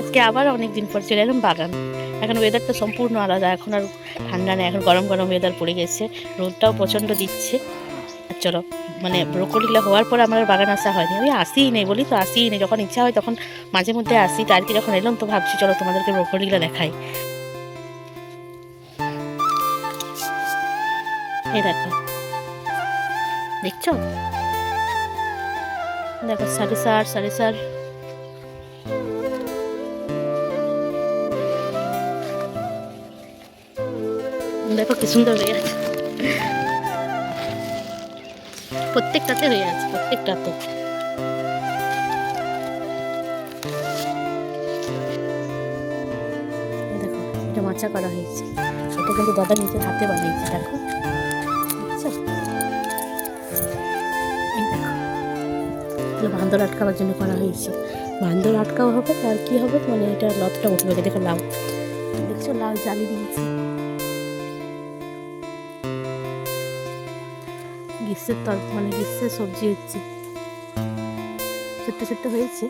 আজকে আবার অনেক দিন পর চলে এলাম বাগান। এখন ওয়েদারটা সম্পূর্ণ আলাদা, এখন আর ঠান্ডা নেই, এখন গরম গরম ওয়েদার পড়ে গেছে, রোদটাও প্রচণ্ড দিচ্ছে। আর চলো, মানে ব্রোকলিগুলো হওয়ার পর আমার আর বাগান আসা হয়নি, আমি আসিই নেই, বলি তো আসিই নেই, যখন ইচ্ছা হয় তখন মাঝে মধ্যে আসি। তো আজকে যখন এলাম তো ভাবছি চলো তোমাদেরকে ব্রোকলিগুলো দেখাই। এই দেখো, দেখছো? দেখো সারি সার সারি সার, দেখো কি সুন্দর হয়ে আছে, প্রত্যেকটাতে হয়ে আছে, প্রত্যেকটাতে। দেখো এটা মাচা করা হয়েছে, এটা কিন্তু দাদা নিজের হাতে বানিয়েছে, দেখো দেখছো? এই দেখো, এগুলো বান্দর আটকাবার জন্য করা হয়েছে, বান্দর আটকাও হবে আর কি হবে, মানে এটা লতটা উঠবে। দেখো লাউ, দেখছো লাউ জালি দিয়েছি, গ্রীষ্মের মানে গ্রীষ্মের সবজি হচ্ছে, ছোট্ট ছোট্ট হয়েছে,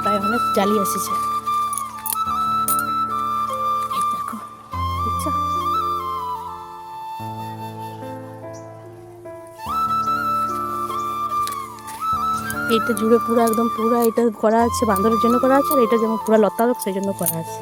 প্রায় অনেক জালি এসেছে। এই দেখো, দেখছো? এইটা জুড়ে পুরো একদম পুরো এটা করা আছে, বান্দরের জন্য করা আছে, আর এটা যেমন পুরো লতা হোক সেই জন্য করা আছে।